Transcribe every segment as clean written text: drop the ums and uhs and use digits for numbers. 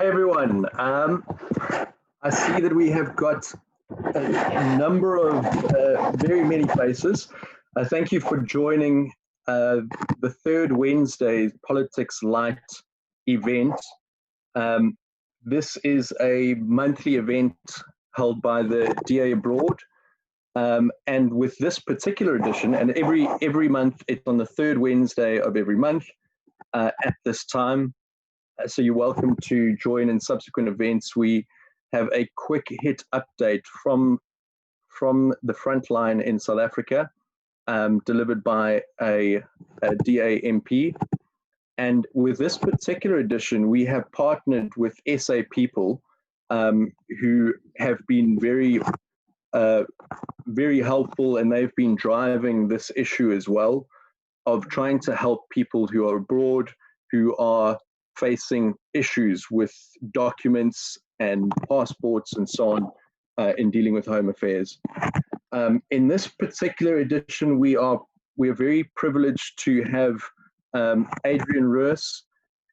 Hi everyone. I see that we have got a number of very many faces. Thank you for joining the third Wednesday Politics Light event. This is a monthly event held by the DA abroad. And with this particular edition, and every month, it's on the third Wednesday of every month at this time. So you're welcome to join in subsequent events. We have a quick hit update from the front line in South Africa, delivered by a DA MP. And with this particular edition, we have partnered with SA People, who have been very helpful, and they've been driving this issue as well, of trying to help people who are abroad, who are facing issues with documents and passports and so on in dealing with home affairs. In this particular edition, we are very privileged to have Adrian Roos,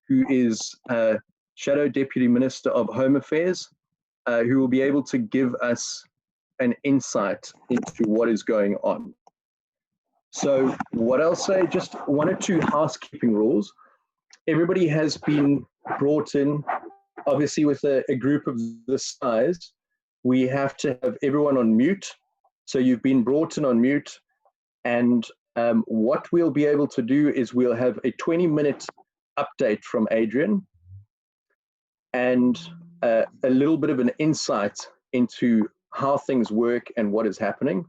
who is Shadow Deputy Minister of Home Affairs, who will be able to give us an insight into what is going on. So what I'll say, just one or two housekeeping rules. Everybody has been brought in, obviously with a group of this size, we have to have everyone on mute. So you've been brought in on mute. And what we'll be able to do is we'll have a 20-minute update from Adrian and a little bit of an insight into how things work and what is happening.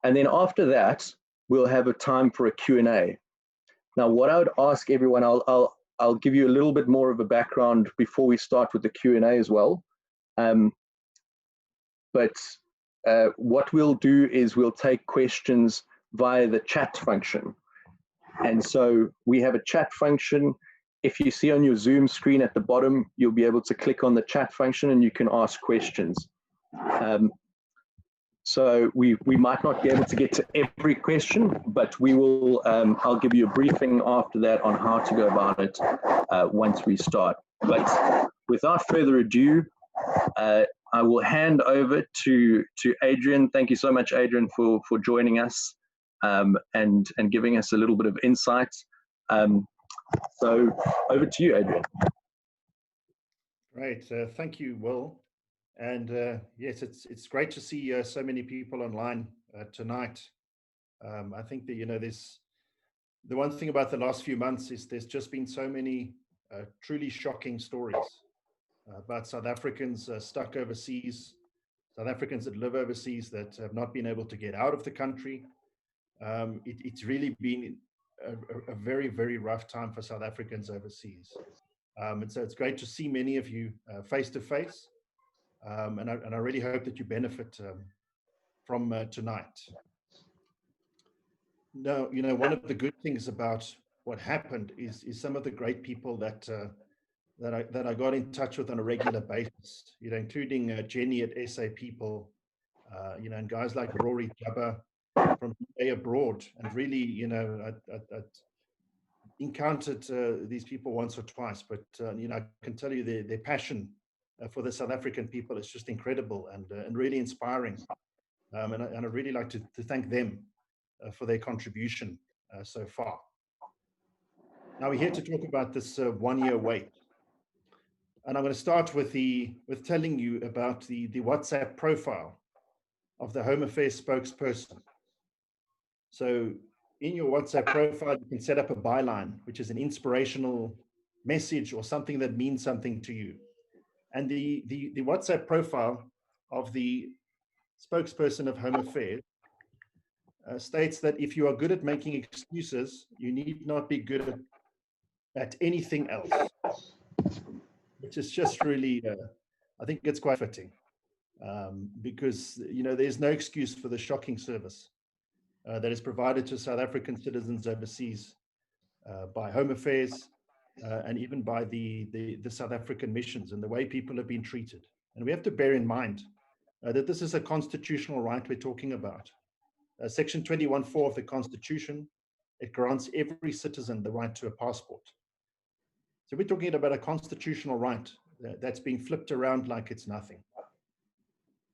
And then after that, we'll have a time for a Q&A. Now, what I would ask everyone, I'll give you a little bit more of a background before we start with the Q&A as well. But what we'll do is we'll take questions via the chat function. And so we have a chat function. If you see on your Zoom screen at the bottom, you'll be able to click on the chat function and you can ask questions. So we might not be able to get to every question, but we will. I'll give you a briefing after that on how to go about it once we start. But without further ado, I will hand over to Adrian. Thank you so much, Adrian, for joining us and giving us a little bit of insight. So over to you, Adrian. Great, thank you, Will. And yes, it's great to see so many people online tonight. I think that, there's the one thing about the last few months is there's just been so many truly shocking stories about South Africans stuck overseas, South Africans that live overseas that have not been able to get out of the country. It's really been a very, very rough time for South Africans overseas. And so it's great to see many of you face to face. And I really hope that you benefit from tonight. Now, one of the good things about what happened is some of the great people that I got in touch with on a regular basis, including Jenny at SA People, and guys like Rory Jabba from DA Abroad. And really, I encountered these people once or twice, but, I can tell you their passion for the South African people is just incredible and really inspiring. And I'd really like to thank them for their contribution so far. Now we're here to talk about this 1-year wait. And I'm going to start with telling you about the WhatsApp profile of the Home Affairs spokesperson. So in your WhatsApp profile, you can set up a byline, which is an inspirational message or something that means something to you. And the WhatsApp profile of the spokesperson of Home Affairs states that if you are good at making excuses, you need not be good at anything else, which is just really, I think it's quite fitting, because, there's no excuse for the shocking service that is provided to South African citizens overseas by Home Affairs, and even by the South African missions and the way people have been treated. And we have to bear in mind that this is a constitutional right we're talking about. Section 21(4) of the Constitution, it grants every citizen the right to a passport. So we're talking about a constitutional right that's being flipped around like it's nothing.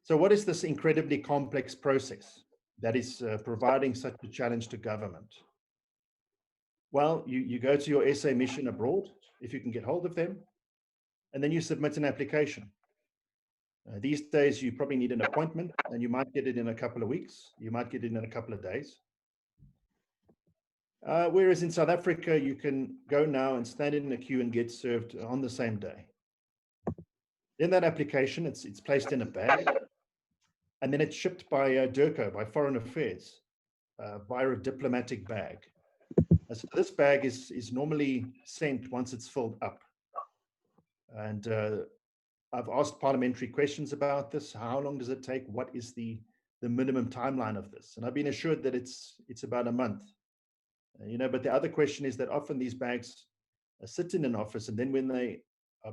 So what is this incredibly complex process that is providing such a challenge to government? Well, you go to your SA mission abroad, if you can get hold of them, and then you submit an application. These days, you probably need an appointment, and you might get it in a couple of weeks. You might get it in a couple of days. Whereas in South Africa, you can go now and stand in a queue and get served on the same day. In that application, it's placed in a bag, and then it's shipped by DIRCO, by Foreign Affairs, via a diplomatic bag. So this bag is normally sent once it's filled up. And I've asked parliamentary questions about this. How long does it take? What is the minimum timeline of this? And I've been assured that it's about a month. But the other question is that often these bags sit in an office, and then when they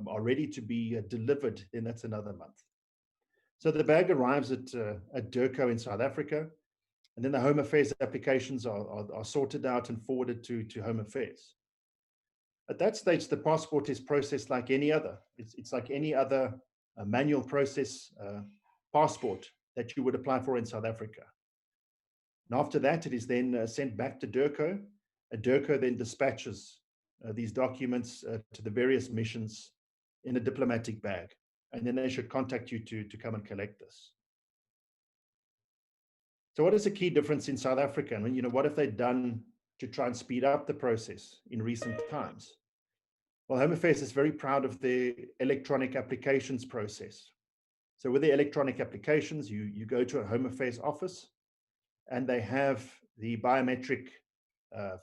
are ready to be delivered, then that's another month. So the bag arrives at DIRCO in South Africa, and then the Home Affairs applications are sorted out and forwarded to Home Affairs. At that stage, the passport is processed like any other. It's like any other manual process passport that you would apply for in South Africa. And after that, it is then sent back to DIRCO. DIRCO then dispatches these documents to the various missions in a diplomatic bag. And then they should contact you to come and collect this. So what is the key difference in South Africa? I mean, what have they done to try and speed up the process in recent times? Well, Home Affairs is very proud of their electronic applications process. So with the electronic applications, you go to a Home Affairs office, and they have the biometric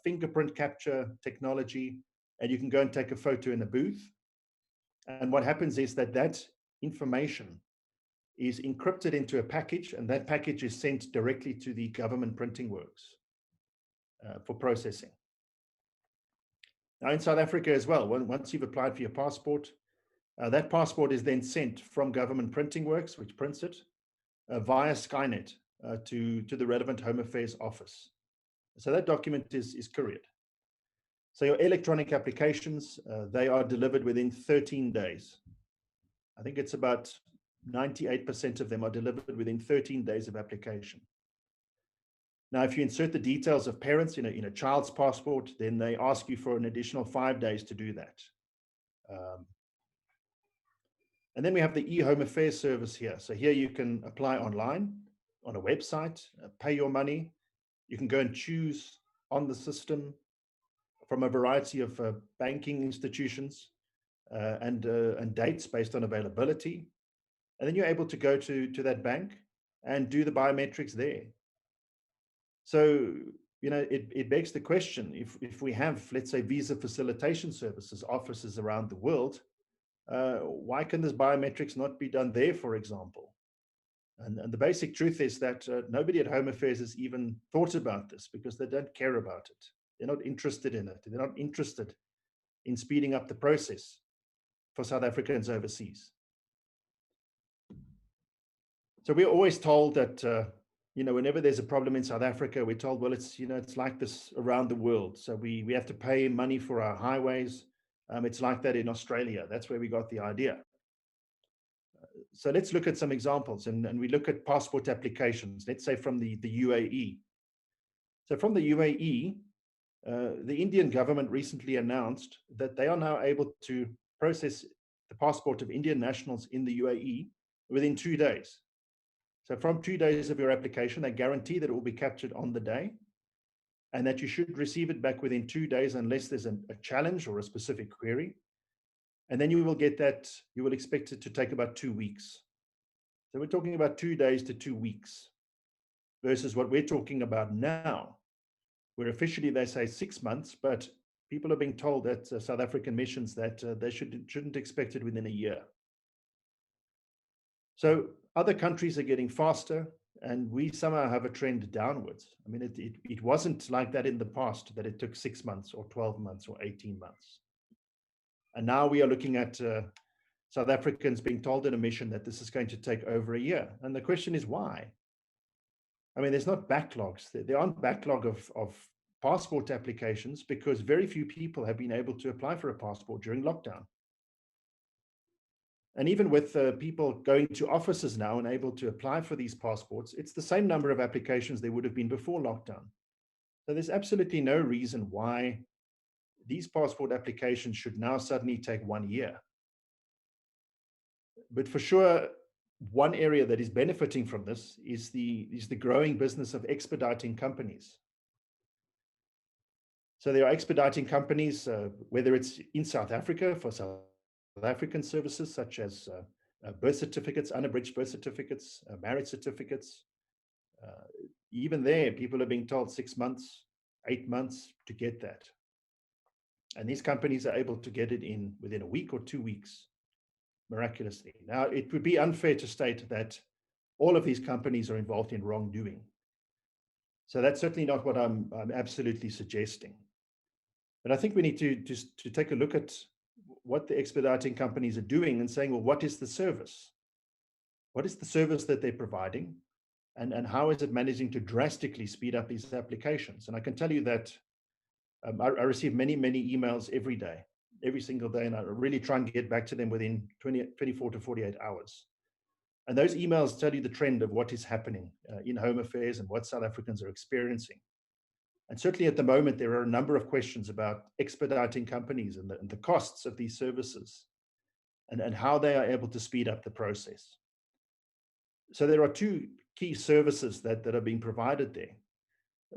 fingerprint capture technology, and you can go and take a photo in a booth. And what happens is that information is encrypted into a package, and that package is sent directly to the government printing works for processing. Now in South Africa as well, once you've applied for your passport, that passport is then sent from government printing works, which prints it, via Skynet to the relevant Home Affairs office. So that document is couriered. So your electronic applications, they are delivered within 13 days. I think it's about 98% of them are delivered within 13 days of application. Now, if you insert the details of parents in a child's passport, then they ask you for an additional 5 days to do that. And then we have the e-Home Affairs service here. So here you can apply online on a website, pay your money. You can go and choose on the system from a variety of banking institutions and dates based on availability. And then you're able to go to that bank and do the biometrics there. So, it begs the question, if we have, let's say, visa facilitation services, offices around the world, why can this biometrics not be done there, for example? And the basic truth is that nobody at Home Affairs has even thought about this because they don't care about it. They're not interested in it. They're not interested in speeding up the process for South Africans overseas. So we're always told that, whenever there's a problem in South Africa, we're told, well, it's like this around the world. So we have to pay money for our highways. It's like that in Australia. That's where we got the idea. So let's look at some examples, and we look at passport applications, let's say from the UAE. So from the UAE, the Indian government recently announced that they are now able to process the passport of Indian nationals in the UAE within 2 days. So from 2 days of your application, they guarantee that it will be captured on the day and that you should receive it back within 2 days unless there's a challenge or a specific query. And then you will get that, you will expect it to take about 2 weeks. So we're talking about 2 days to 2 weeks versus what we're talking about now, where officially they say 6 months, but people are being told at South African missions that they shouldn't expect it within a year. So other countries are getting faster, and we somehow have a trend downwards. I mean, it wasn't like that in the past, that it took 6 months or 12 months or 18 months. And now we are looking at South Africans being told in a mission that this is going to take over a year. And the question is why? I mean, there's not backlogs. There aren't backlog of passport applications because very few people have been able to apply for a passport during lockdown. And even with people going to offices now and able to apply for these passports, it's the same number of applications there would have been before lockdown. So there's absolutely no reason why these passport applications should now suddenly take 1 year. But for sure, one area that is benefiting from this is the growing business of expediting companies. So there are expediting companies, whether it's in South Africa for South African services, such as birth certificates, unabridged birth certificates, marriage certificates. Even there, people are being told 6 months, 8 months to get that. And these companies are able to get it within a week or 2 weeks, miraculously. Now, it would be unfair to state that all of these companies are involved in wrongdoing. So that's certainly not what I'm absolutely suggesting. But I think we need to take a look at what the expediting companies are doing and saying, well, what is the service? What is the service that they're providing? And how is it managing to drastically speed up these applications? And I can tell you that I receive many, many emails every day, every single day, and I really try and get back to them within 24 to 48 hours. And those emails tell you the trend of what is happening in Home Affairs and what South Africans are experiencing. And certainly at the moment, there are a number of questions about expediting companies and the costs of these services and how they are able to speed up the process. So there are two key services that are being provided there.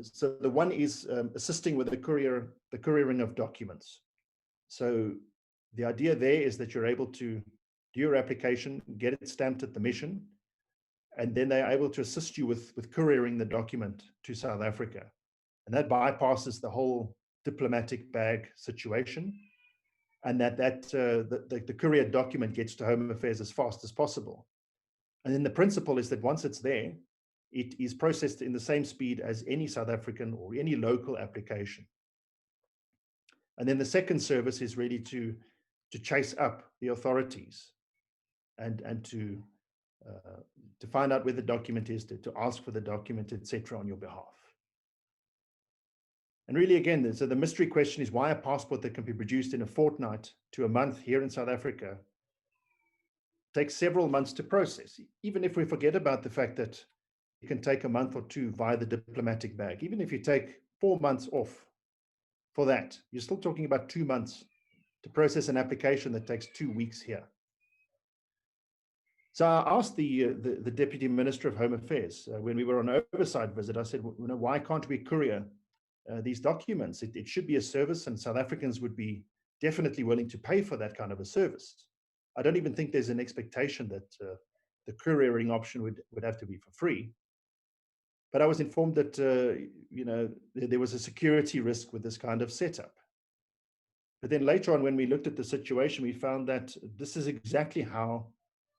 So the one is assisting with the couriering of documents. So the idea there is that you're able to do your application, get it stamped at the mission, and then they are able to assist you with couriering the document to South Africa. And that bypasses the whole diplomatic bag situation, and the courier document gets to Home Affairs as fast as possible. And then the principle is that once it's there, it is processed in the same speed as any South African or any local application. And then the second service is really to chase up the authorities and to find out where the document is, to ask for the document, etc., on your behalf. And really, again, so the mystery question is why a passport that can be produced in a fortnight to a month here in South Africa takes several months to process, even if we forget about the fact that it can take a month or two via the diplomatic bag. Even if you take 4 months off for that, you're still talking about 2 months to process an application that takes 2 weeks here. So I asked the Deputy Minister of Home Affairs when we were on an oversight visit. I said, well, why can't we courier these documents? It should be a service, and South Africans would be definitely willing to pay for that kind of a service. I don't even think there's an expectation that the couriering option would have to be for free. But I was informed that there was a security risk with this kind of setup. But then later on, when we looked at the situation, we found that this is exactly how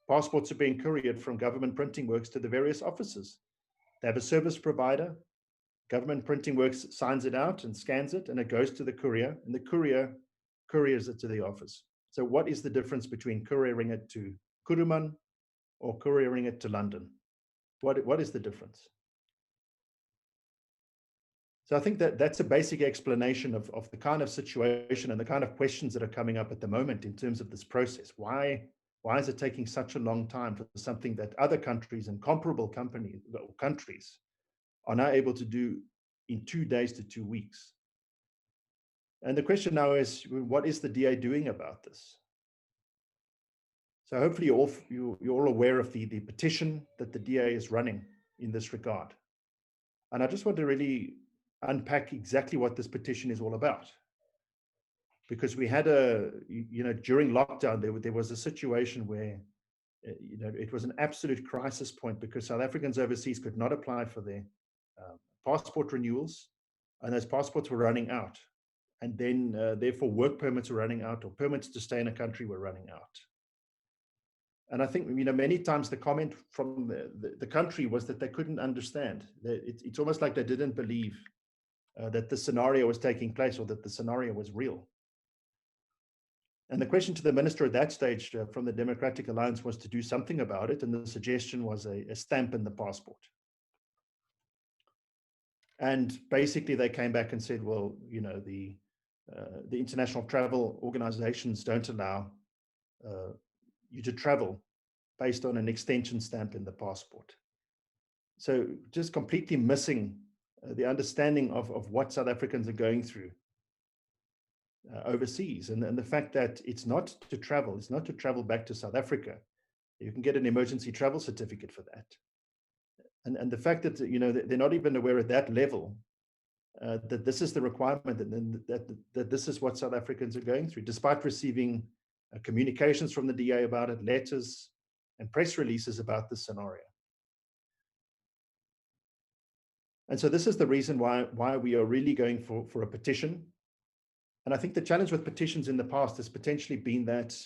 passports are being couriered from government printing works to the various offices. They have a service provider. Government printing works signs it out and scans it, and it goes to the courier, and the courier couriers it to the office. So what is the difference between couriering it to Kuruman or couriering it to London? What is the difference? So I think that that's a basic explanation of the kind of situation and the kind of questions that are coming up at the moment in terms of this process. Why is it taking such a long time for something that other countries and comparable countries are now able to do in 2 days to 2 weeks? And the question now is, what is the DA doing about this? So hopefully you're all aware of the petition that the DA is running in this regard. And I just want to really unpack exactly what this petition is all about. Because we had during lockdown, there was a situation where, it was an absolute crisis point because South Africans overseas could not apply for their passport renewals, and those passports were running out. And then therefore work permits were running out, or permits to stay in a country were running out. And I think, many times the comment from the country was that they couldn't understand. It's almost like they didn't believe that the scenario was taking place or that the scenario was real. And the question to the minister at that stage from the Democratic Alliance was to do something about it. And the suggestion was a stamp in the passport. And basically they came back and said, well, the international travel organizations don't allow you to travel based on an extension stamp in the passport. So just completely missing the understanding of what South Africans are going through overseas, and the fact that it's not to travel back to South Africa. You can get an emergency travel certificate for that. And the fact that, you know, they're not even aware at that level that this is the requirement, and that this is what South Africans are going through, despite receiving communications from the DA about it, letters and press releases about this scenario. And so this is the reason why we are really going for a petition. And I think the challenge with petitions in the past has potentially been that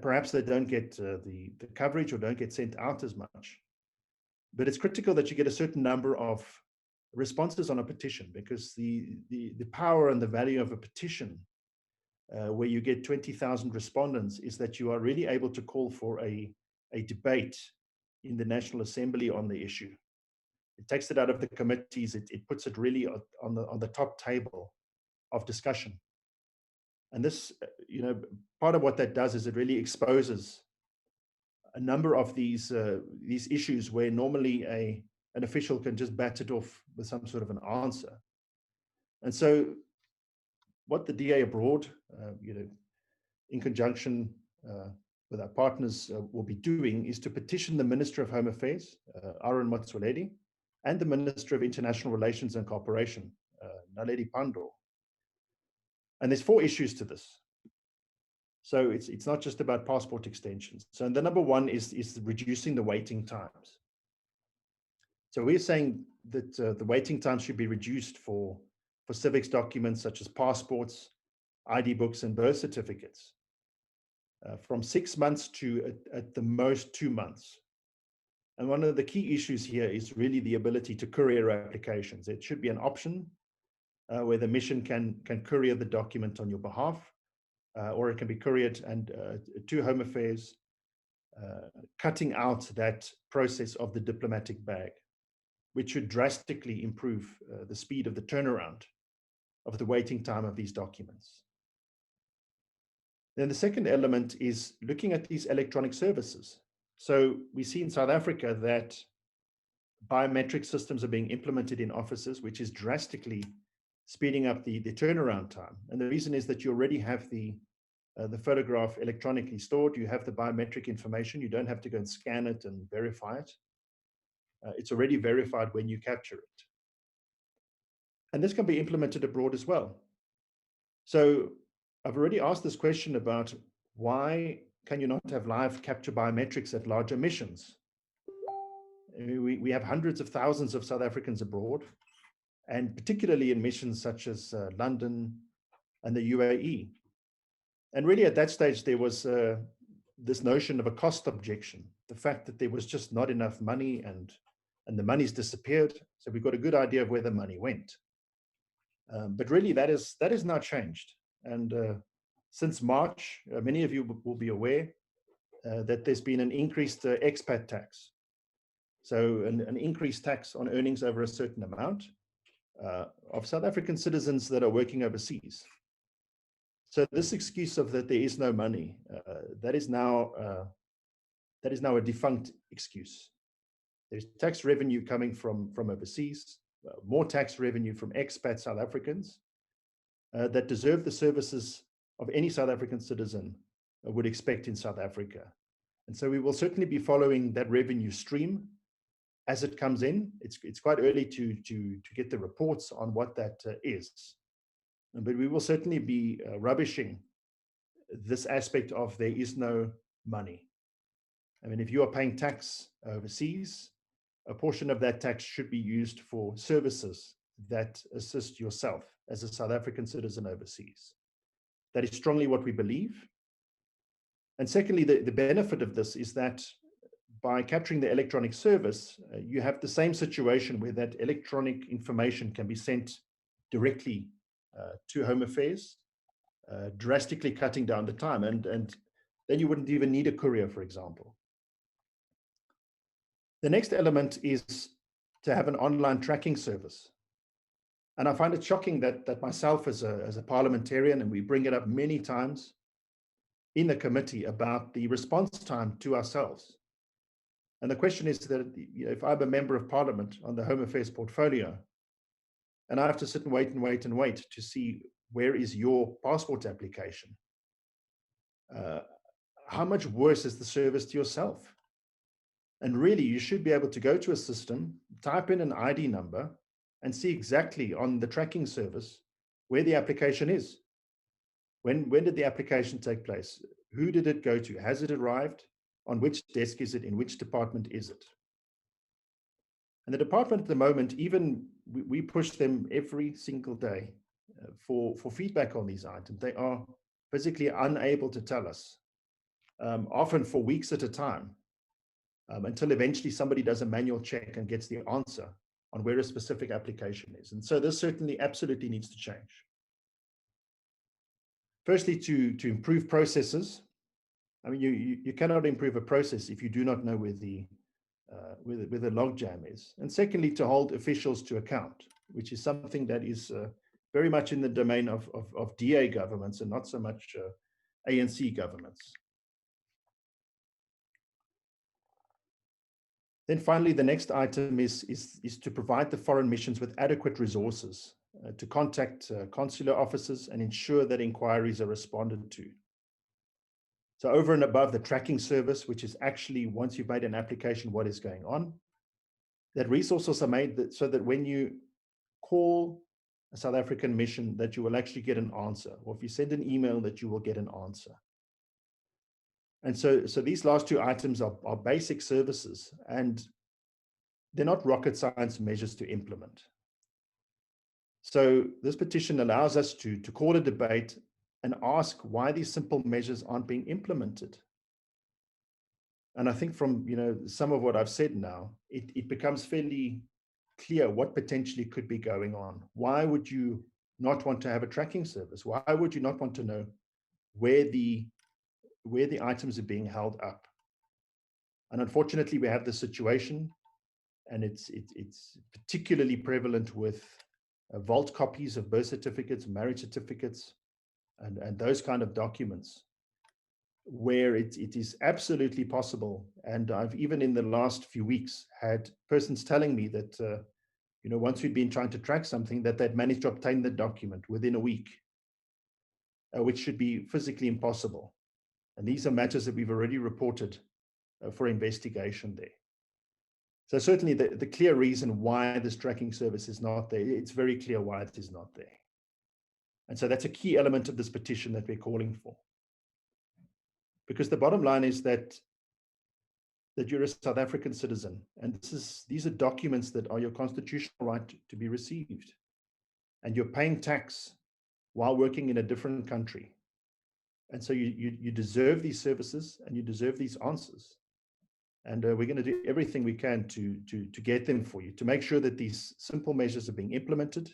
perhaps they don't get the coverage or don't get sent out as much. But it's critical that you get a certain number of responses on a petition, because the power and the value of a petition, where you get 20,000 respondents, is that you are really able to call for a debate in the National Assembly on the issue. It takes it out of the committees. It puts it really on the top table of discussion. And this, you know, part of what that does is it really exposes a number of these issues where normally an official can just bat it off with some sort of an answer. And so what the DA abroad, you know, in conjunction with our partners will be doing, is to petition the Minister of Home Affairs, Aaron Motsoaledi, and the Minister of International Relations and Cooperation, Naledi Pandor. And there's 4 issues to this. So it's not just about passport extensions. So the number one is reducing the waiting times. So we're saying that the waiting time should be reduced for civics documents such as passports, ID books, and birth certificates, from 6 months to at the most 2 months. And one of the key issues here is really the ability to courier applications. It should be an option where the mission can courier the document on your behalf, or it can be couriered and to Home Affairs, cutting out that process of the diplomatic bag, which should drastically improve the speed of the turnaround of the waiting time of these documents. Then the second element is looking at these electronic services. So we see in South Africa that biometric systems are being implemented in offices, which is drastically speeding up the turnaround time. And the reason is that you already have the photograph electronically stored. You have the biometric information. You don't have to go and scan it and verify it. It's already verified when you capture it. And this can be implemented abroad as well. So I've already asked this question about why can you not have live capture biometrics at larger missions? We have hundreds of thousands of South Africans abroad, and particularly in missions such as London and the UAE. And really at that stage, there was this notion of a cost objection, the fact that there was just not enough money, and the money's disappeared. So we've got a good idea of where the money went. But really that is now changed. And since March, many of you will be aware that there's been an increased expat tax. So an increased tax on earnings over a certain amount of South African citizens that are working overseas. So this excuse of that there is no money, that is now a defunct excuse. There's tax revenue coming from overseas, more tax revenue from expat South Africans that deserve the services of any South African citizen would expect in South Africa. And so we will certainly be following that revenue stream as it comes in. It's quite early to get the reports on what that is. But we will certainly be rubbishing this aspect of there is no money. I mean, if you are paying tax overseas, a portion of that tax should be used for services that assist yourself as a South African citizen overseas. That is strongly what we believe. And secondly, the benefit of this is that by capturing the electronic service, you have the same situation where that electronic information can be sent directly to Home Affairs, drastically cutting down the time. And then you wouldn't even need a courier, for example. The next element is to have an online tracking service. And I find it shocking that myself as a parliamentarian, and we bring it up many times, in the committee about the response time to ourselves. And the question is that, you know, if I'm a member of parliament on the Home Affairs portfolio, and I have to sit and wait and wait and wait to see where is your passport application, how much worse is the service to yourself? And really, you should be able to go to a system, type in an ID number, and see exactly on the tracking service where the application is. When did the application take place? Who did it go to? Has it arrived? On which desk is it? In which department is it? And the department at the moment, even we push them every single day for feedback on these items. They are physically unable to tell us, often for weeks at a time, until eventually somebody does a manual check and gets the answer on where a specific application is. And so this certainly absolutely needs to change. Firstly, to improve processes. I mean, you cannot improve a process if you do not know where the logjam is. And secondly, to hold officials to account, which is something that is very much in the domain of DA governments and not so much ANC governments. Then finally, the next item is to provide the foreign missions with adequate resources to contact consular officers and ensure that inquiries are responded to. So over and above the tracking service, which is actually, once you've made an application, what is going on, that resources are made so that when you call a South African mission, that you will actually get an answer, or if you send an email, that you will get an answer. And so these last two items are basic services, and they're not rocket science measures to implement. So this petition allows us to call a debate and ask why these simple measures aren't being implemented. And I think from, you know, some of what I've said now, it becomes fairly clear what potentially could be going on. Why would you not want to have a tracking service? Why would you not want to know where the items are being held up? And unfortunately, we have this situation, and it's particularly prevalent with vault copies of birth certificates, marriage certificates, and those kind of documents, where it is absolutely possible. And I've even in the last few weeks had persons telling me that, you know, once we'd been trying to track something, that they'd managed to obtain the document within a week, which should be physically impossible. And these are matters that we've already reported for investigation there. So certainly the clear reason why this tracking service is not there, it's very clear why it is not there. And so that's a key element of this petition that we're calling for. Because the bottom line is that you're a South African citizen, and these are documents that are your constitutional right to be received. And you're paying tax while working in a different country. And so you deserve these services and you deserve these answers. And we're going to do everything we can to get them for you, to make sure that these simple measures are being implemented.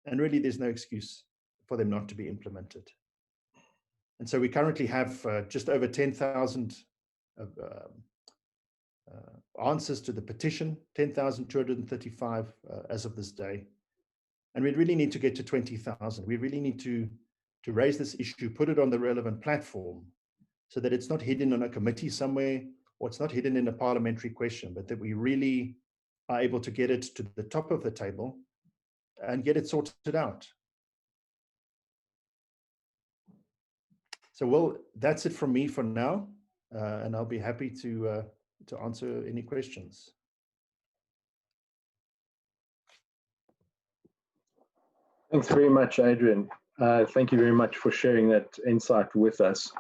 And really, there's no excuse for them not to be implemented. And so we currently have just over 10,000 answers to the petition, 10,235 as of this day. And we really need to get to 20,000. We really need to raise this issue, put it on the relevant platform, so that it's not hidden on a committee somewhere, or it's not hidden in a parliamentary question, but that we really are able to get it to the top of the table and get it sorted out. So, well, that's it from me for now, and I'll be happy to answer any questions. Thanks very much, Adrian. Thank you very much for sharing that insight with us.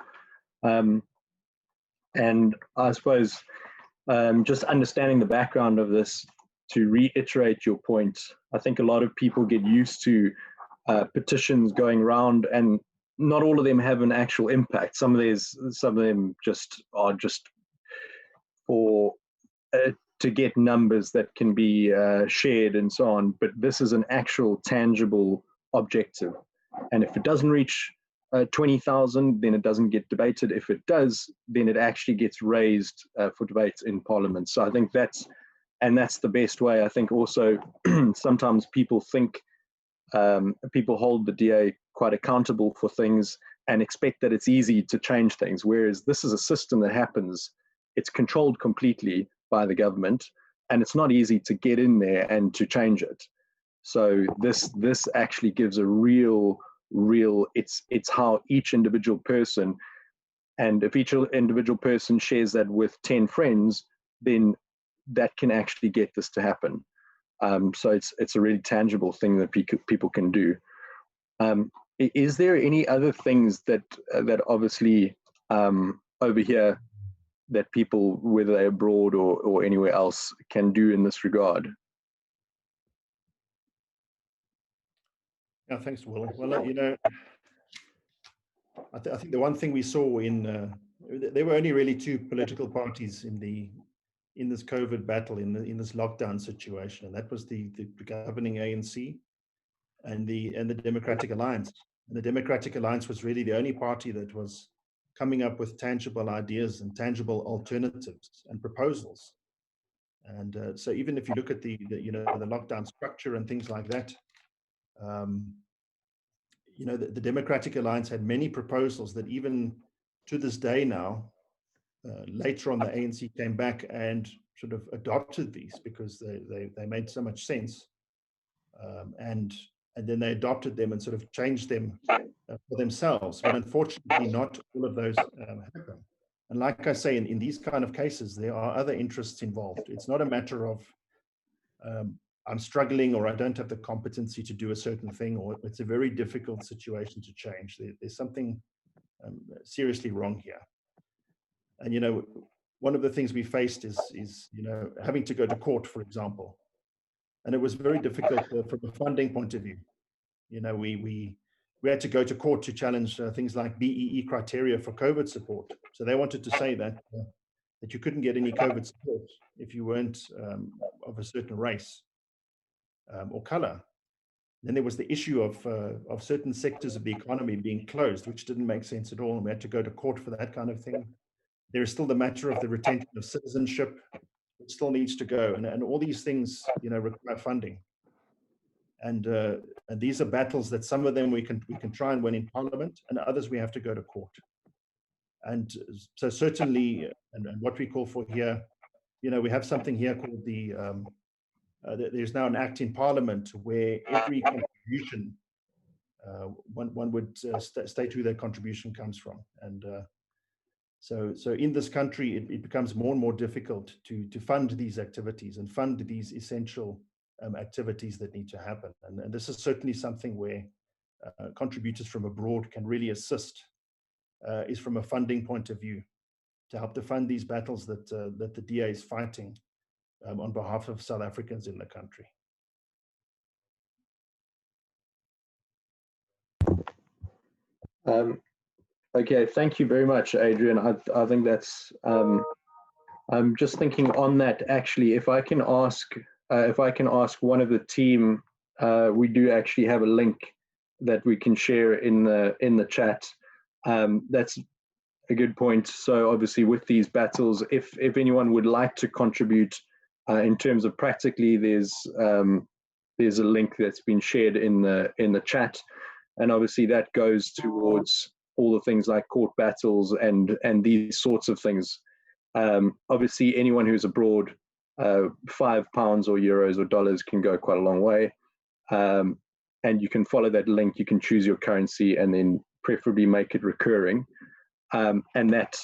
And I suppose just understanding the background of this, to reiterate your point, I think a lot of people get used to petitions going around, and not all of them have an actual impact. Some of them just are just for to get numbers that can be shared and so on. But this is an actual tangible objective. And if it doesn't reach 20,000, then it doesn't get debated. If it does, then it actually gets raised for debate in Parliament. So I think that's the best way. I think also sometimes people think people hold the DA quite accountable for things, and expect that it's easy to change things. Whereas this is a system that happens, it's controlled completely by the government, and it's not easy to get in there and to change it. So this actually gives a real, it's how each individual person, and if each individual person shares that with 10 friends, then that can actually get this to happen. So it's a really tangible thing that people can do. Is there any other things that obviously over here that people, whether they're abroad or anywhere else, can do in this regard? Yeah, thanks, Will. Well, you know, I think the one thing we saw there were only really two political parties in this COVID battle, in this lockdown situation, and that was the governing ANC and the Democratic Alliance. And the Democratic Alliance was really the only party that was coming up with tangible ideas and tangible alternatives and proposals. And so even if you look at the lockdown structure and things like that, the Democratic Alliance had many proposals that even to this day now, later on the ANC came back and sort of adopted these because they made so much sense. And then they adopted them and sort of changed them for themselves. But unfortunately, not all of those happen. And like I say, in these kind of cases, there are other interests involved. It's not a matter of I'm struggling or I don't have the competency to do a certain thing, or it's a very difficult situation to change. There's something seriously wrong here. And, one of the things we faced is having to go to court, for example. And it was very difficult from a funding point of view. We had to go to court to challenge things like BEE criteria for COVID support. So they wanted to say that you couldn't get any COVID support if you weren't of a certain race or color. Then there was the issue of certain sectors of the economy being closed, which didn't make sense at all. And we had to go to court for that kind of thing. There is still the matter of the retention of citizenship, which still needs to go. And all these things, require funding. And these are battles that some of them we can try and win in Parliament, and others we have to go to court. And so certainly, and what we call for here, we have something here called there's now an act in Parliament where every contribution, one would state who their contribution comes from. And so in this country, it becomes more and more difficult to fund these activities and fund these essential activities that need to happen. And this is certainly something where contributors from abroad can really assist, is from a funding point of view, to help to fund these battles that the DA is fighting on behalf of South Africans in the country. Okay, thank you very much, Adrian. I think that's, I'm just thinking on that, actually, if I can ask one of the team, we do actually have a link that we can share in the chat. That's a good point. So obviously with these battles, if anyone would like to contribute in terms of practically, there's a link that's been shared in the chat, and obviously that goes towards all the things like court battles and these sorts of things. Obviously anyone who's abroad, £5 or euros or dollars can go quite a long way. And you can follow that link, you can choose your currency and then preferably make it recurring. And that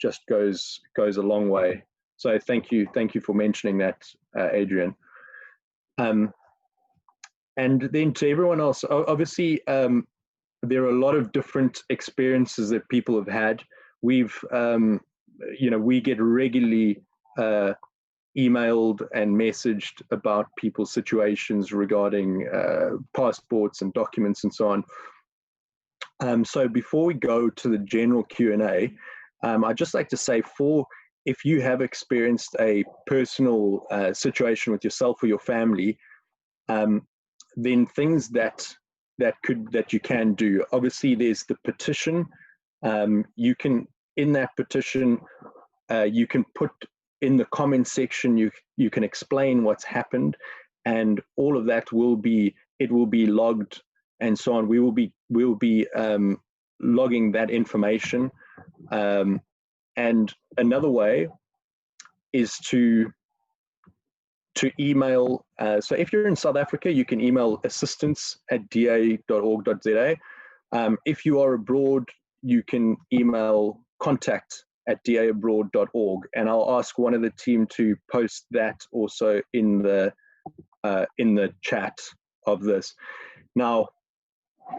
just goes a long way. So thank you for mentioning that, Adrian. And then to everyone else, obviously there are a lot of different experiences that people have had. We get regularly emailed and messaged about people's situations regarding passports and documents and so on. So before we go to the general Q&A, I'd just like to say, if you have experienced a personal situation with yourself or your family, then things that you can do. Obviously, there's the petition. You can, in that petition, you can put in the comment section, you can explain what's happened, and all of that will be logged and so on. We will be logging that information. And another way is to email. So if you're in South Africa, you can email assistance@da.org.za. If you are abroad, you can email contact@daabroad.org, and I'll ask one of the team to post that also in the chat of this. Now,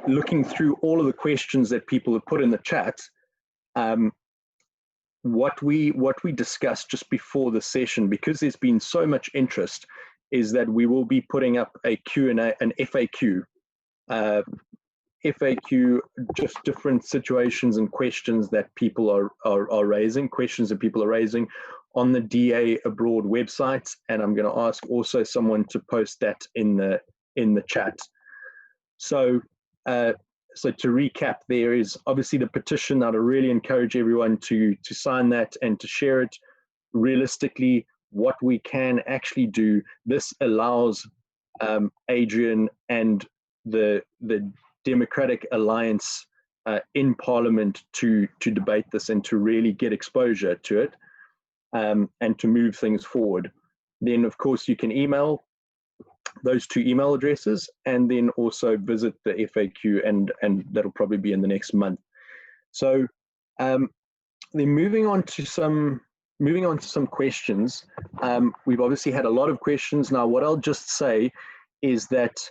looking through all of the questions that people have put in the chat, what we discussed just before the session, because there's been so much interest, is that we will be putting up a Q&A, an FAQ. FAQ, just different situations and questions that people are raising, questions that people are raising on the DA Abroad website, and I'm going to ask also someone to post that in the chat. So so to recap, there is obviously the petition. I'd really encourage everyone to sign that and to share it. Realistically, what we can actually do, this allows Adrian and the Democratic Alliance in Parliament to debate this and to really get exposure to it, and to move things forward. Then, of course, you can email those two email addresses, and then also visit the FAQ, and that'll probably be in the next month. So then moving on to some questions. We've obviously had a lot of questions. Now, what I'll just say is that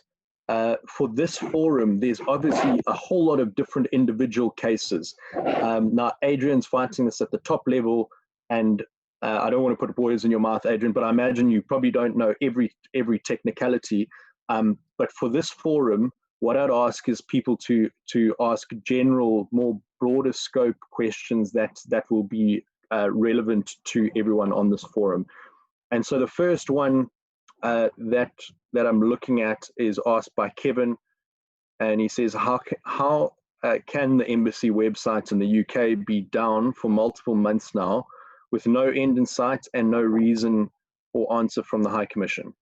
for this forum, there's obviously a whole lot of different individual cases. Now, Adrian's fighting this at the top level, and I don't want to put words in your mouth, Adrian, but I imagine you probably don't know every technicality. But for this forum, what I'd ask is people to ask general, more broader scope questions that will be relevant to everyone on this forum. And so the first one that I'm looking at is asked by Kevin, and he says, how can the embassy websites in the UK be down for multiple months now, with no end in sight and no reason or answer from the High Commission?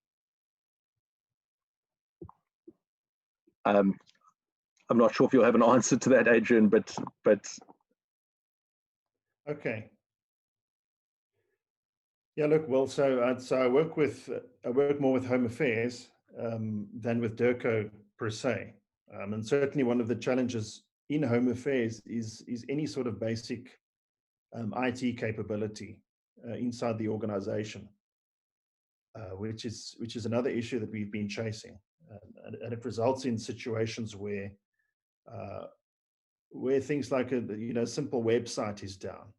I'm not sure if you'll have an answer to that, Adrian, but okay. Yeah, look, well, so I work more with Home Affairs than with DIRCO per se, and certainly one of the challenges in Home Affairs is any sort of basic IT capability inside the organization, which is another issue that we've been chasing, and it results in situations where things like a simple website is down.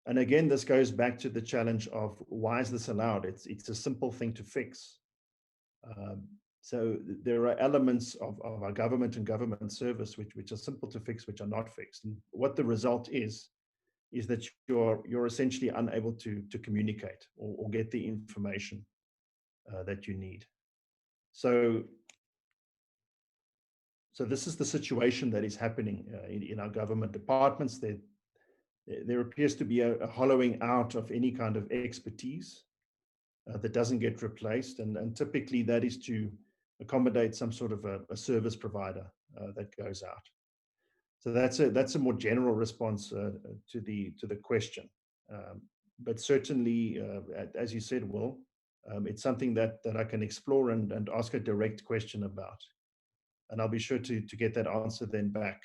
And again, this goes back to the challenge of why is this allowed? It's a simple thing to fix. So there are elements of our government and government service which are simple to fix, which are not fixed. And what the result is that you're essentially unable to communicate or get the information that you need. So this is the situation that is happening in our government departments. There appears to be a hollowing out of any kind of expertise that doesn't get replaced, and typically that is to accommodate some sort of a service provider that goes out. So that's a more general response to the question, but certainly, as you said, Will, it's something that I can explore and ask a direct question about, and I'll be sure to get that answer then back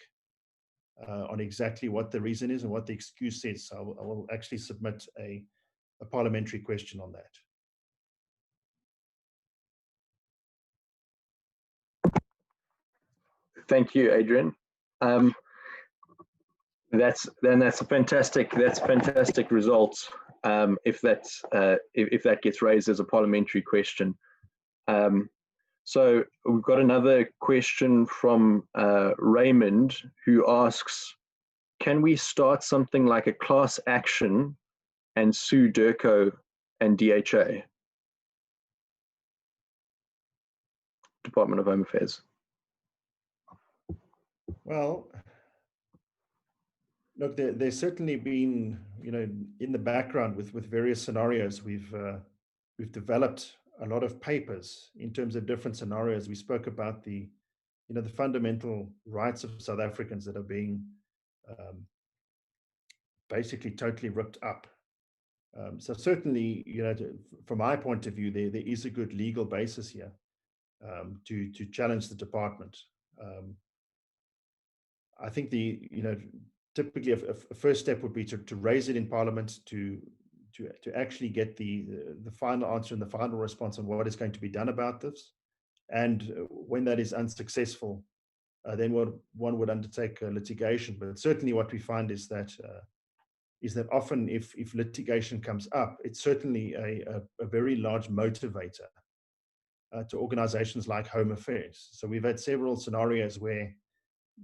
on exactly what the reason is and what the excuse is. I will actually submit a parliamentary question on that. Thank you, Adrian. That's a fantastic result. If that gets raised as a parliamentary question. So we've got another question from Raymond, who asks, can we start something like a class action and sue DIRCO and DHA? Department of Home Affairs. Well, look, there's certainly been, in the background with various scenarios, we've developed a lot of papers in terms of different scenarios. We spoke about the the fundamental rights of South Africans that are being basically totally ripped up. So certainly, from my point of view, there is a good legal basis here to challenge the department. I think typically a first step would be to raise it in Parliament to actually get the final answer and the final response on what is going to be done about this. And when that is unsuccessful, then one would undertake litigation. But certainly, what we find is that often, if litigation comes up, it's certainly a very large motivator to organizations like Home Affairs. So we've had several scenarios where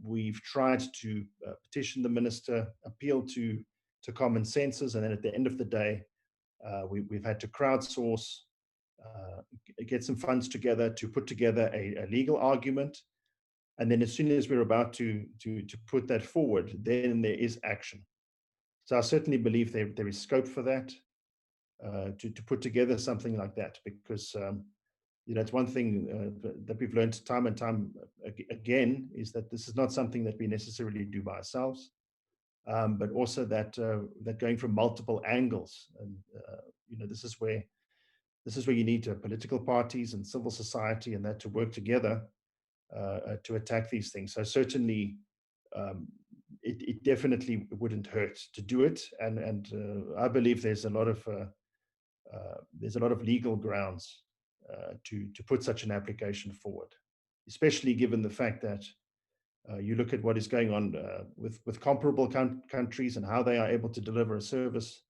we've tried to petition the minister, appeal to common senses, and then at the end of the day, we've had to crowdsource, get some funds together to put together a legal argument. And then as soon as we're about to put that forward, then there is action. So I certainly believe there is scope for that, to put together something like that, because it's one thing that we've learned time and time again, is that this is not something that we necessarily do by ourselves, but also that going from multiple angles, and this is where you need political parties and civil society and that to work together to attack these things. So certainly, it definitely wouldn't hurt to do it, and I believe there's a lot of legal grounds to put such an application forward, especially given the fact that you look at what is going on with comparable countries and how they are able to deliver a service,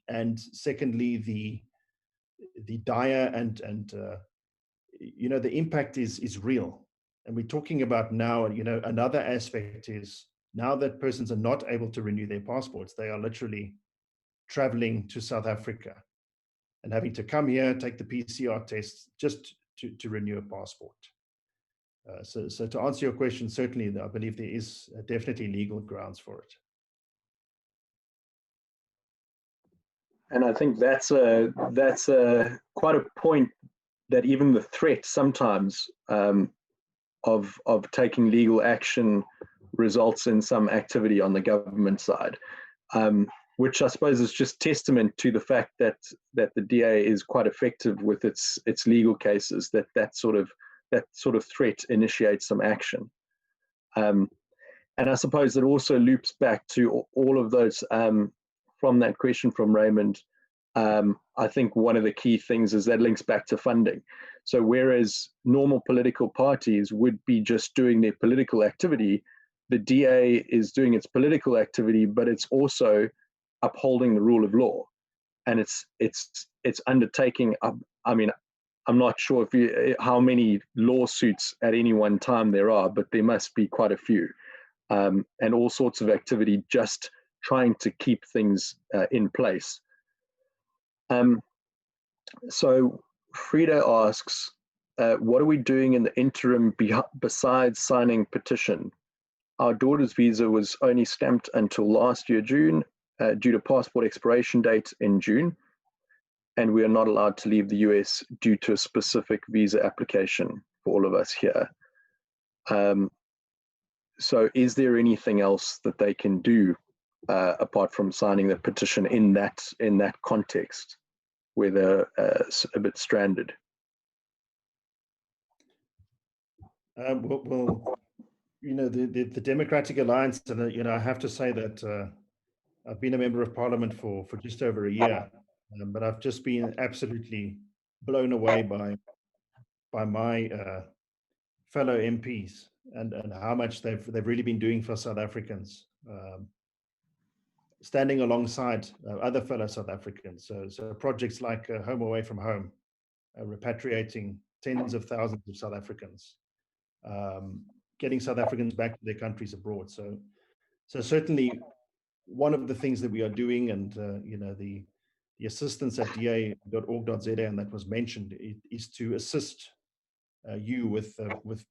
and secondly, the dire and the impact is real. And we're talking about now, another aspect is now that persons are not able to renew their passports, they are literally traveling to South Africa and having to come here, take the PCR test just to renew a passport. So to answer your question, certainly, I believe there is definitely legal grounds for it. And I think that's quite a point, that even the threat sometimes of taking legal action results in some activity on the government side, which I suppose is just testament to the fact that the DA is quite effective with its legal cases, that sort of threat initiates some action. And I suppose it also loops back to all of those, from that question from Raymond. I think one of the key things is that links back to funding. So whereas normal political parties would be just doing their political activity, the DA is doing its political activity, but it's also upholding the rule of law, and it's undertaking. I mean, I'm not sure how many lawsuits at any one time there are, but there must be quite a few, and all sorts of activity just trying to keep things in place. So Frida asks, what are we doing in the interim besides signing petition? Our daughter's visa was only stamped until last year, June, due to passport expiration date in June, and we are not allowed to leave the US due to a specific visa application for all of us here. So is there anything else that they can do apart from signing the petition in that context, where they're a bit stranded? Well, the Democratic Alliance, and I have to say that I've been a member of Parliament for just over a year, but I've just been absolutely blown away by my fellow MPs and how much they've really been doing for South Africans, standing alongside other fellow South Africans. So projects like Home Away from Home, repatriating tens of thousands of South Africans, getting South Africans back to their countries abroad. So certainly, one of the things that we are doing, and the assistance at da.org.za, and that was mentioned, is to assist you with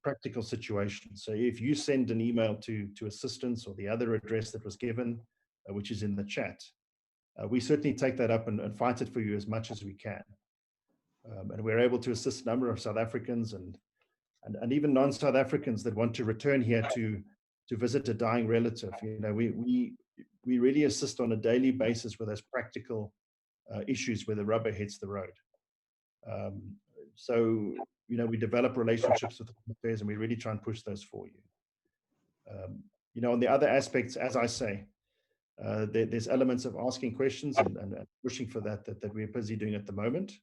practical situations. So if you send an email to assistance or the other address that was given, which is in the chat, we certainly take that up and fight it for you as much as we can. And we're able to assist a number of South Africans, and and even non-South Africans that want to return here to visit a dying relative. We really assist on a daily basis with those practical issues where the rubber hits the road. So we develop relationships with the affairs, and we really try and push those for you. On the other aspects, as I say, there's elements of asking questions and pushing for that we're busy doing at the moment.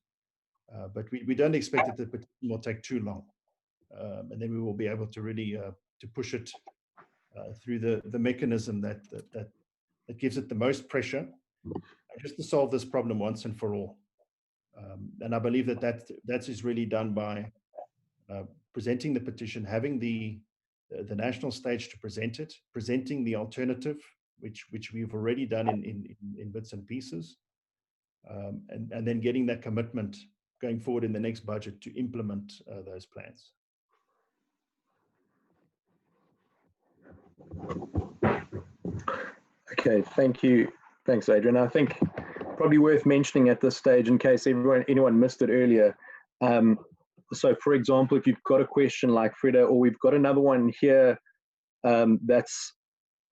But we don't expect that the petition will take too long. And then we will be able to really to push it through the mechanism that gives it the most pressure, just to solve this problem once and for all. And I believe that is really done by presenting the petition, having the national stage to present it, presenting the alternative, which we've already done in bits and pieces, and then getting that commitment going forward in the next budget to implement those plans. Okay, thank you. Thanks, Adrian. I think probably worth mentioning at this stage, in case anyone missed it earlier. So, for example, if you've got a question like Freda, or we've got another one here that's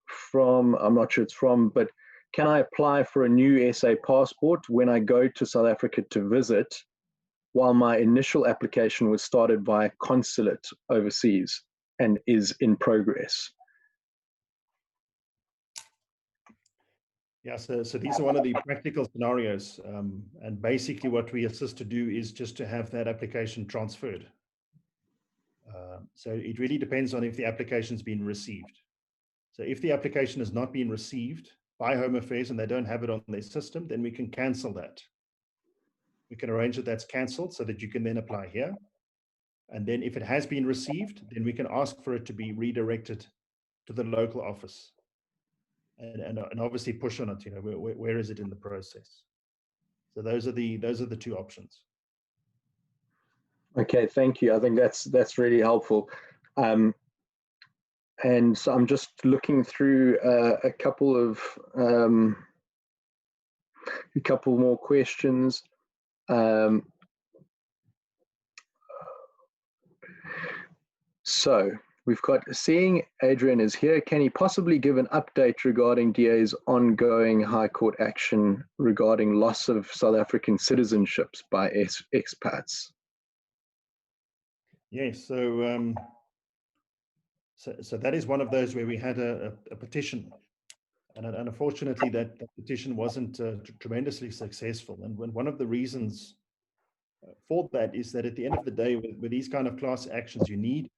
from, I'm not sure it's from, but can I apply for a new SA passport when I go to South Africa to visit, while my initial application was started by a consulate overseas and is in progress? Yeah, so these are one of the practical scenarios, and basically what we assist to do is just to have that application transferred. So it really depends on if the application's been received. So if the application has not been received by Home Affairs and they don't have it on their system, then we can cancel that. We can arrange that that's cancelled so that you can then apply here. And then if it has been received, then we can ask for it to be redirected to the local office. And obviously push on it, where is it in the process? So those are the two options. Okay, thank you. I think that's really helpful. And so I'm just looking through a couple more questions. So we've got, seeing Adrian is here, can he possibly give an update regarding DA's ongoing High Court action regarding loss of South African citizenships by expats? Yes, so that is one of those where we had a petition, and unfortunately that petition wasn't tremendously successful. And one of the reasons for that is that at the end of the day, with these kind of class actions, you need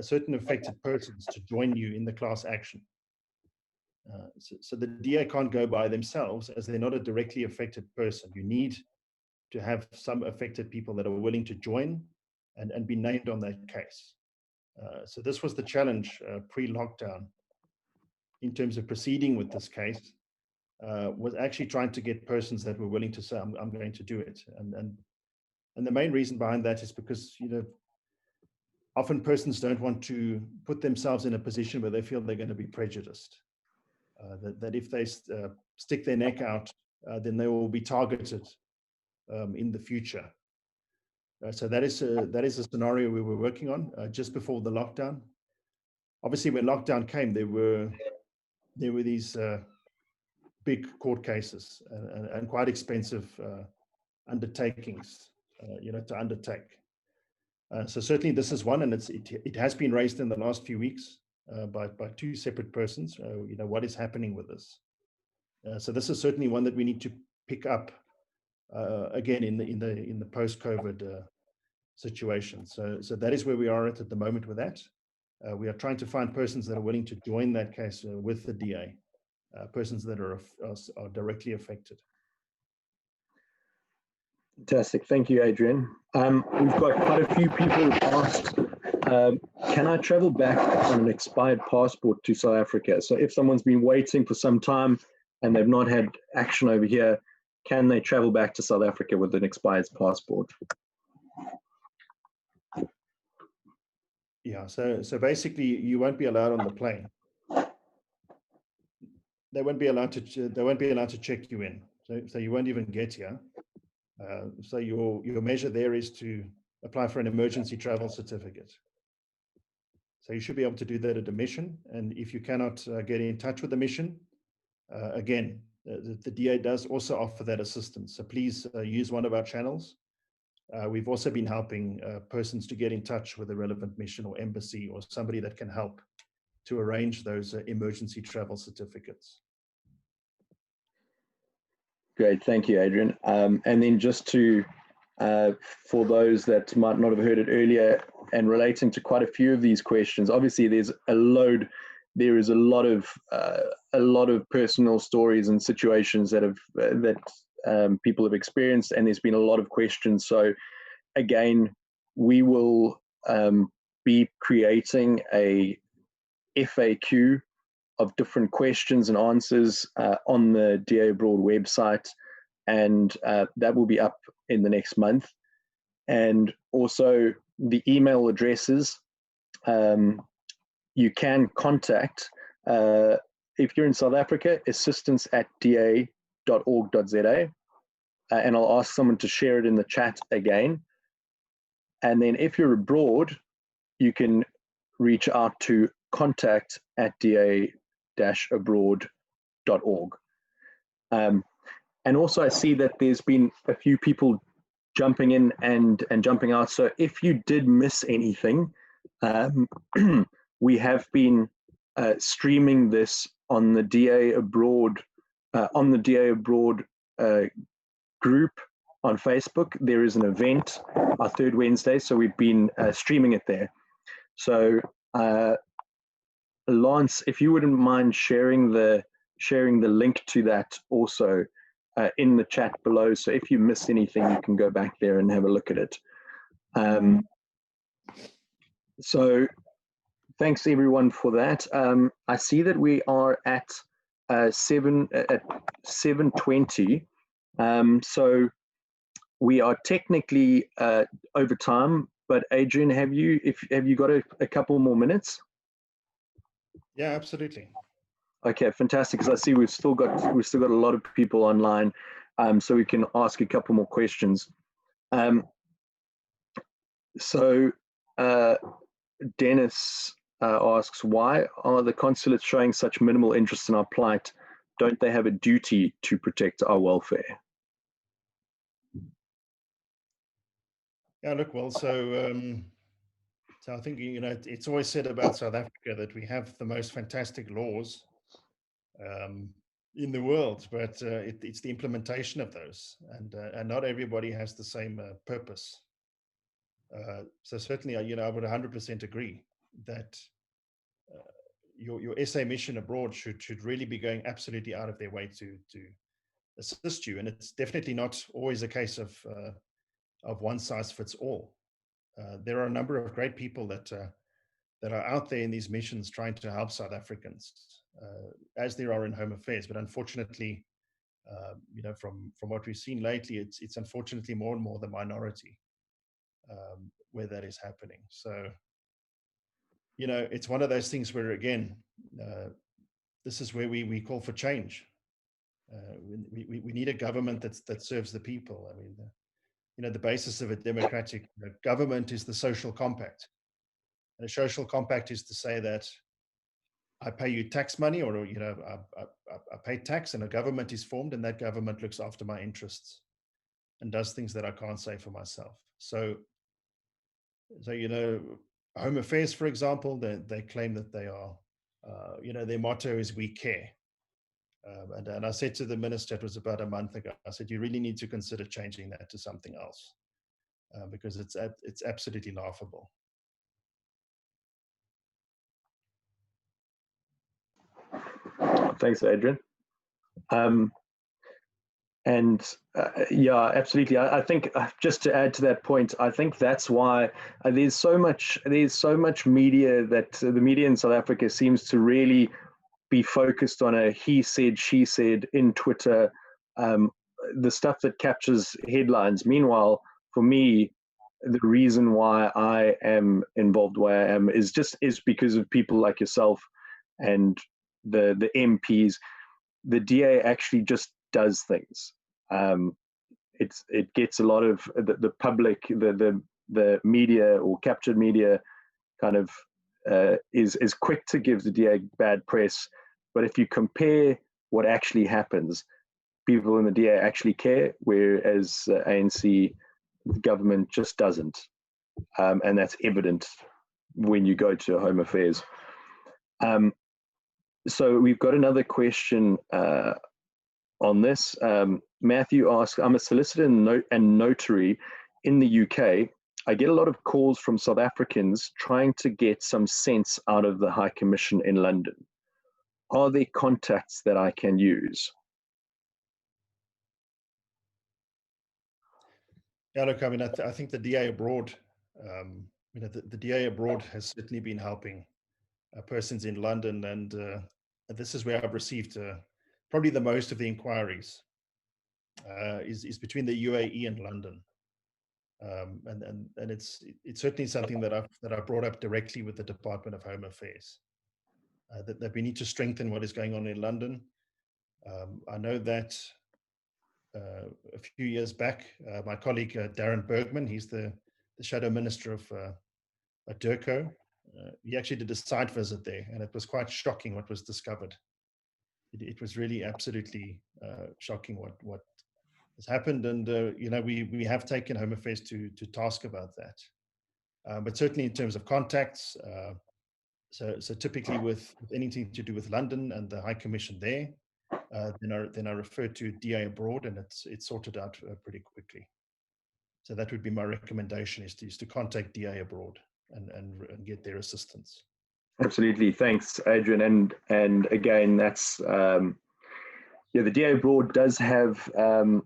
certain affected persons to join you in the class action. So the DA can't go by themselves, as they're not a directly affected person. You need to have some affected people that are willing to join and be named on that case. So this was the challenge pre-lockdown in terms of proceeding with this case, was actually trying to get persons that were willing to say, I'm going to do it. And the main reason behind that is because, often persons don't want to put themselves in a position where they feel they're going to be prejudiced. That if they stick their neck out, then they will be targeted in the future. So that is a scenario we were working on just before the lockdown. Obviously, when lockdown came, there were these big court cases and quite expensive undertakings, to undertake. So certainly this is one, and it has been raised in the last few weeks by two separate persons. What is happening with this? So this is certainly one that we need to pick up again in the post-COVID situation. So that is where we are at the moment with that. We are trying to find persons that are willing to join that case with the DA, persons that are directly affected. Fantastic. Thank you, Adrian. We've got quite a few people who asked, can I travel back on an expired passport to South Africa? So if someone's been waiting for some time and they've not had action over here, can they travel back to South Africa with an expired passport? Yeah, so basically you won't be allowed on the plane. They won't be allowed to check you in. So you won't even get here. So your measure there is to apply for an emergency travel certificate. So you should be able to do that at a mission. And if you cannot get in touch with the mission, again, the DA does also offer that assistance. So please use one of our channels. We've also been helping persons to get in touch with the relevant mission or embassy or somebody that can help to arrange those emergency travel certificates. Great, thank you, Adrian. And then just to, for those that might not have heard it earlier, and relating to quite a few of these questions, obviously there is a lot of personal stories and situations that people have experienced, and there's been a lot of questions. So again, we will be creating a FAQ of different questions and answers on the DA Abroad website, and that will be up in the next month. And also the email addresses, you can contact, if you're in South Africa, assistance@da.org.za, and I'll ask someone to share it in the chat again. And then if you're abroad, you can reach out to contact@da-abroad.org. And also I see that there's been a few people jumping in and jumping out. So if you did miss anything, we have been streaming this on the DA Abroad group on Facebook. There is an event, our third Wednesday, so we've been streaming it there. So Lance, if you wouldn't mind sharing the link to that also in the chat below. So if you missed anything, you can go back there and have a look at it. So thanks everyone for that. I see that we are at 7:20. So we are technically over time, but Adrian, have you got a couple more minutes? Yeah, absolutely. Okay, fantastic. Because I see we've still got a lot of people online, so we can ask a couple more questions. So Dennis asks, why are the consulates showing such minimal interest in our plight? Don't they have a duty to protect our welfare? Yeah, look, well, so I think, it's always said about South Africa that we have the most fantastic laws in the world, but it's the implementation of those, and not everybody has the same purpose. So certainly, I would 100% agree that your SA mission abroad should really be going absolutely out of their way to assist you, and it's definitely not always a case of one size fits all. There are a number of great people that are out there in these missions trying to help South Africans, as there are in Home Affairs. But unfortunately, from what we've seen lately, it's unfortunately more and more the minority where that is happening. So, it's one of those things where, again, this is where we call for change. We need a government that serves the people. I mean, the basis of a democratic government is the social compact. And a social compact is to say that I pay you tax money, or I pay tax, and a government is formed, and that government looks after my interests and does things that I can't say for myself. So Home Affairs, for example, they claim that they are, their motto is "We care." And I said to the minister, it was about a month ago, I said, you really need to consider changing that to something else, because it's absolutely laughable. Thanks, Adrian. Yeah, absolutely. I think just to add to that point, I think that's why there's so much media, that the media in South Africa seems to really be focused on a he said, she said in Twitter, the stuff that captures headlines. Meanwhile, for me, the reason why I am involved where I am is because of people like yourself and the MPs. The DA actually just does things. It gets a lot of the public, the media or captured media kind of is quick to give the DA bad press, but if you compare what actually happens, people in the DA actually care, whereas ANC, the government just doesn't. And that's evident when you go to Home Affairs. So we've got another question on this. Matthew asks, I'm a solicitor and notary in the UK. I get a lot of calls from South Africans trying to get some sense out of the High Commission in London. Are there contacts that I can use? Yeah, look, I mean, I think the DA abroad, the DA abroad has certainly been helping persons in London, and this is where I've received probably the most of the inquiries is between the UAE and London, and it's certainly something that I've brought up directly with the Department of Home Affairs, that we need to strengthen what is going on in London. I know that a few years back, my colleague Darren Bergman, he's the Shadow Minister of DIRCO, he actually did a site visit there, and it was quite shocking what was discovered. It was really absolutely shocking what has happened, and we have taken Home Affairs to task about that. But certainly in terms of contacts, so typically with anything to do with London and the High Commission there, then I refer to DA abroad, and it's sorted out pretty quickly. So that would be my recommendation: is to contact DA abroad and get their assistance. Absolutely, thanks, Adrian. And again, that's the DA abroad does have,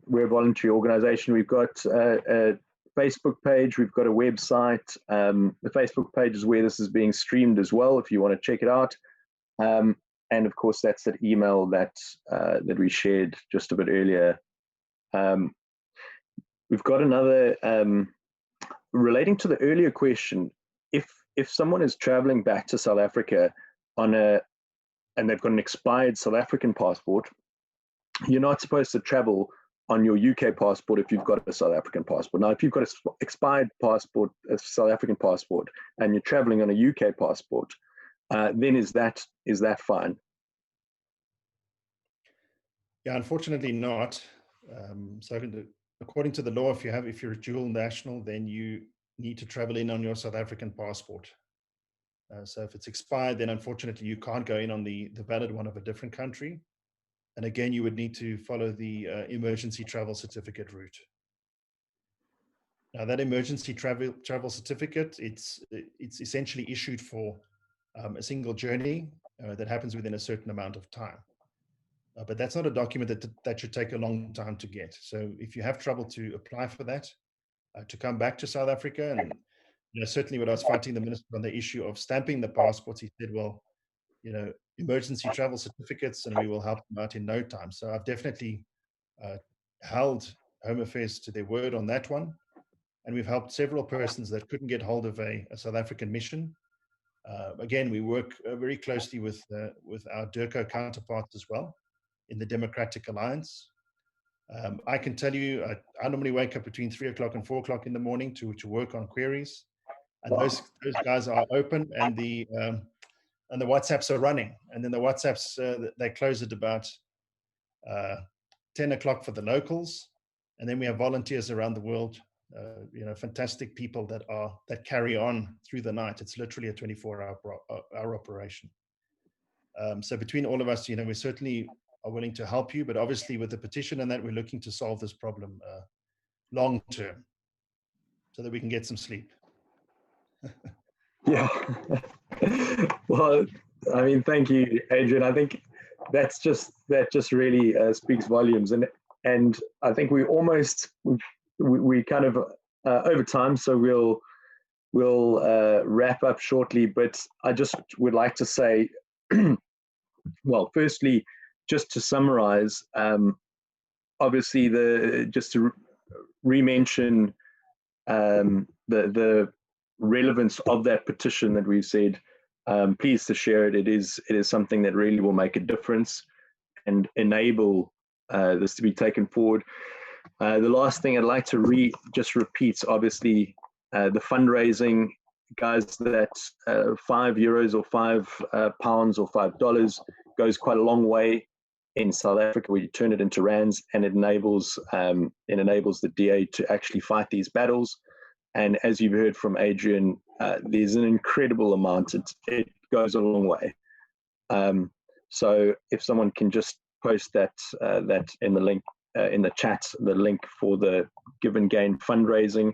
we're a voluntary organisation. We've got a Facebook page, we've got a website. The Facebook page is where this is being streamed as well, if you want to check it out. And of course, that's that email that we shared just a bit earlier. We've got another, relating to the earlier question, if someone is traveling back to South Africa and they've got an expired South African passport, you're not supposed to travel on your UK passport if you've got a South African passport. Now, if you've got an expired passport, a South African passport, and you're traveling on a UK passport, then is that fine? Yeah, unfortunately not. So according to the law, if you're a dual national, then you need to travel in on your South African passport. So if it's expired, then unfortunately you can't go in on the valid one of a different country. And again, you would need to follow the emergency travel certificate route. Now, that emergency travel certificate, it's essentially issued for a single journey that happens within a certain amount of time. But that's not a document that should take a long time to get. So if you have trouble to apply for that, to come back to South Africa, and certainly when I was fighting the minister on the issue of stamping the passports, he said, well, emergency travel certificates, and we will help them out in no time. So I've definitely held Home Affairs to their word on that one. And we've helped several persons that couldn't get hold of a South African mission. Again, we work very closely with our DIRCO counterparts as well in the Democratic Alliance. I can tell you, I normally wake up between 3 o'clock and 4 o'clock in the morning to work on queries. And those guys are open, and the WhatsApps are running. And then the WhatsApps, they close at about 10 o'clock for the locals. And then we have volunteers around the world, fantastic people that carry on through the night. It's literally a 24-hour operation. So between all of us, we certainly are willing to help you, but obviously with the petition and that, we're looking to solve this problem long term so that we can get some sleep. Yeah. Well, I mean, thank you, Adrian. I think that just really speaks volumes, and I think we kind of over time, so we'll wrap up shortly. But I just would like to say, well, firstly, just to summarize, obviously just to re-mention the relevance of that petition that we've said. Pleased to share it. It is something that really will make a difference and enable this to be taken forward. The last thing I'd like to just repeat, obviously, the fundraising guys, that €5 or £5 or $5 goes quite a long way in South Africa, where you turn it into rands, and it enables the DA to actually fight these battles. And as you've heard from Adrian, there's an incredible amount. It goes a long way. So if someone can just post that in the link in the chat, the link for the Give and Gain fundraising.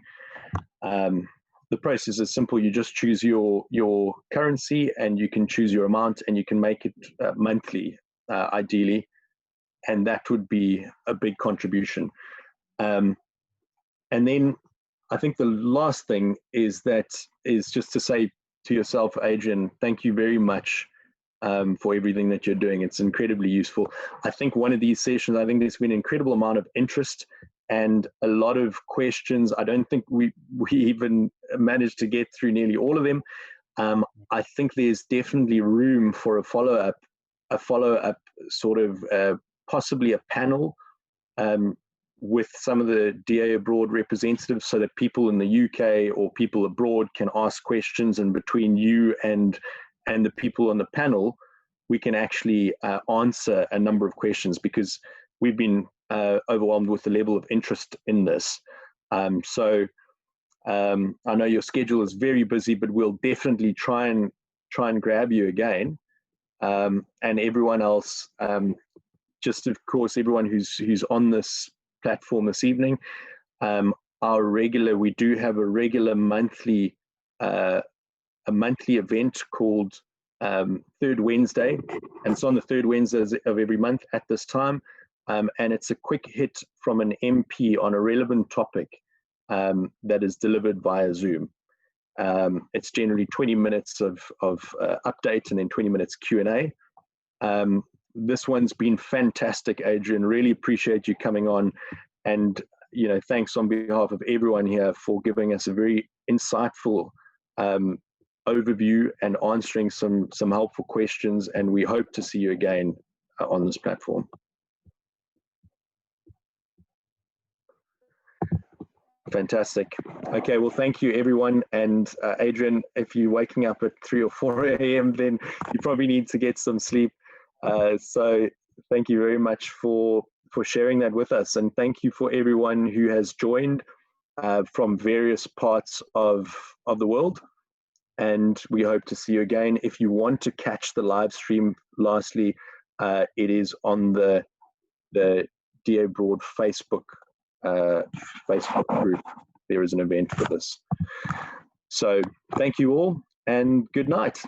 The process is simple. You just choose your currency, and you can choose your amount, and you can make it monthly, ideally, and that would be a big contribution. And then I think the last thing is just to say to yourself, Adrian, thank you very much for everything that you're doing. It's incredibly useful. I think one of these sessions, I think there's been an incredible amount of interest and a lot of questions. I don't think we even managed to get through nearly all of them. I think there's definitely room for a follow-up sort of possibly a panel with some of the DA abroad representatives, so that people in the UK or people abroad can ask questions, and between you and the people on the panel, we can actually answer a number of questions, because we've been overwhelmed with the level of interest in this. So I know your schedule is very busy, but we'll definitely try and grab you again. And everyone else, just of course, everyone who's on this platform this evening, we do have a regular monthly event called Third Wednesday, and it's on the third Wednesday of every month at this time, and it's a quick hit from an MP on a relevant topic that is delivered via Zoom. It's generally 20 minutes of update, and then 20 minutes Q&A. This one's been fantastic, Adrian. Really appreciate you coming on, and thanks on behalf of everyone here for giving us a very insightful overview and answering some helpful questions, and we hope to see you again on this platform. Fantastic. Okay, well, thank you, everyone. And Adrian, if you're waking up at 3 or 4 a.m., then you probably need to get some sleep. So thank you very much for sharing that with us. And thank you for everyone who has joined from various parts of the world. And we hope to see you again. If you want to catch the live stream, lastly, it is on the DA Abroad Facebook group. There is an event for this. So thank you all, and good night.